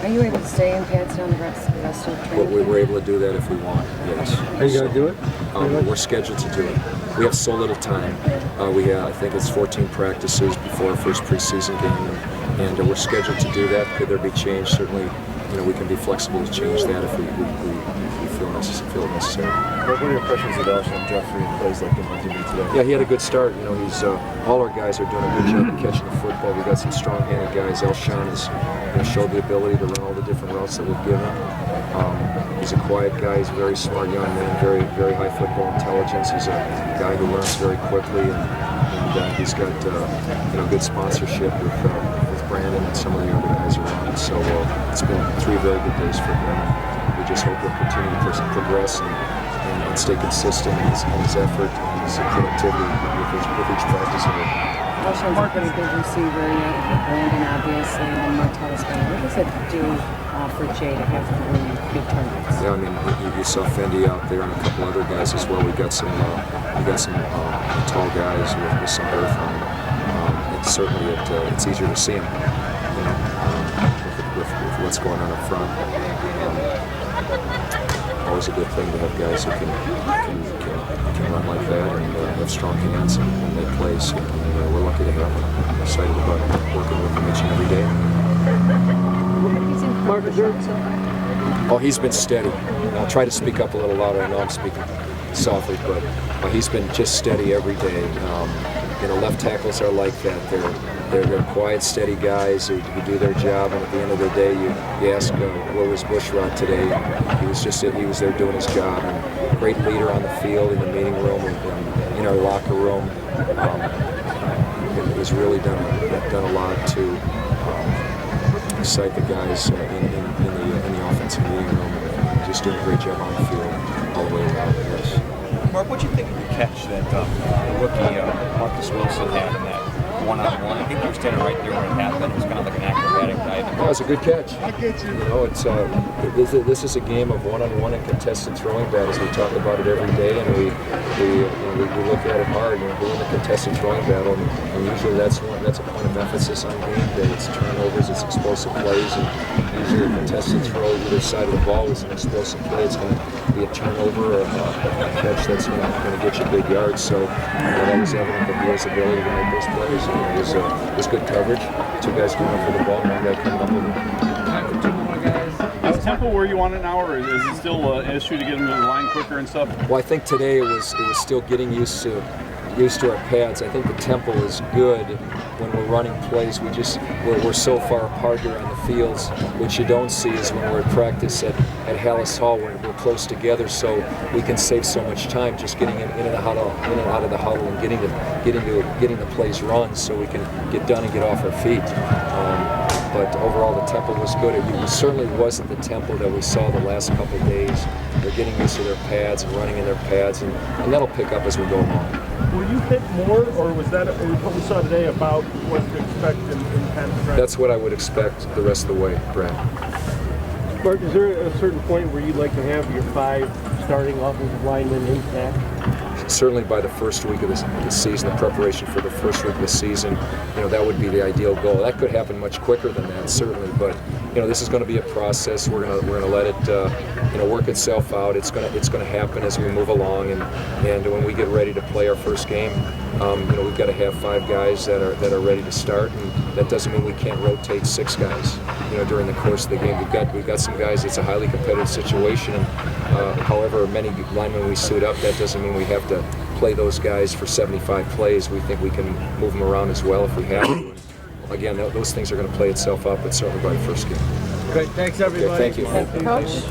Are you able to stay in pads down the rest of the training? We're able to do that if we want, yes. Are you going to do it? We're scheduled to do it. We have so little time. I think it's 14 practices before our first preseason game, and we're scheduled to do that. Could there be change? Certainly, we can be flexible to change that if we feel necessary. What were your impressions of Alshon Jeffrey and plays like the one he did today? Yeah, he had a good start. He's all our guys are doing a good job of catching the football. We got some strong-handed guys. Alshon has showed the ability to run all the different routes that we've given him. He's a quiet guy. He's a very smart young man. Very, very high football intelligence. He's a guy who learns very quickly, and he's got good sponsorship with Brandon and some of the other guys around. So it's been 3 very good days for him. We just hope he'll continue to progress and stay consistent in his effort and his productivity with each practice. Alshon's a pretty good receiver, Brandon obviously, and then Martellus. What does it do for Jay to have 3 big targets? Yeah, you saw Fendi out there and a couple other guys as well. We got some tall guys with some girth on them. It's certainly it's easier to see them, with what's going on up front. Always a good thing to have guys who can run like that and have strong hands and make plays. And we're lucky to have them. I'm excited about working with them each and every day. Oh, he's been steady. I'll try to speak up a little louder. I know I'm speaking softly, but he's been just steady every day. Left tackles are like that. They're quiet, steady guys who do their job, and at the end of the day, you ask where was Bushrod today? He was there doing his job, and great leader on the field, in the meeting room, and in our locker room. He's really done a lot to excite the guys in the offensive meeting room. Just doing a great job on the field all the way around. Yes. Mark, what do you think of the catch that rookie Marcus Wilson had in that one-on-one? I think you were standing right there when it happened. It was kind of like an acrobatic dive. That was a good catch. It's this is a game of one-on-one and contested throwing battles. We talk about it every day, and we look at it hard. We're doing the contested throwing battle, and usually that's a point of emphasis on game day. It's turnovers, it's explosive plays, and usually a contested throw either side of the ball is an explosive play. It's going to be a turnover or a catch that's going to get you big yards. So that was evident that he has the ability to make those plays. It was good coverage. 2 guys going up for the ball, 1 guy coming up with it. Is tempo where you want it now, or is it still an issue to get him to the line quicker and stuff? Well, I think today it was still getting used to our pads. I think the tempo is good when we're running plays. We're so far apart here on the fields. What you don't see is when we're at practice at Hallis Hall, we're close together, so we can save so much time just getting in and out of the huddle, and getting the plays run, so we can get done and get off our feet. But overall, the tempo was good. It certainly wasn't the tempo that we saw the last couple of days. They're getting used to their pads and running in their pads, and that'll pick up as we go along. Will you hit more, or was that what we saw today about what to expect in kind of practice? That's what I would expect the rest of the way, Brad. Mark, is there a certain point where you'd like to have your 5 starting offensive linemen intact? Certainly by the first week of the season, the preparation for the first week of the season, that would be the ideal goal. That could happen much quicker than that, certainly, but this is going to be a process. We're going to let it work itself out. It's going to happen as we move along, and when we get ready to play our first game, we've got to have 5 guys that are ready to start, and that doesn't mean we can't rotate 6 guys during the course of the game. We've got some guys. It's a highly competitive situation, and however many linemen we suit up, that doesn't mean we have to play those guys for 75 plays. We think we can move them around as well if we have to. Again, those things are going to play itself out, but certainly by the first game. Great, thanks everybody. Okay, thank you. Coach?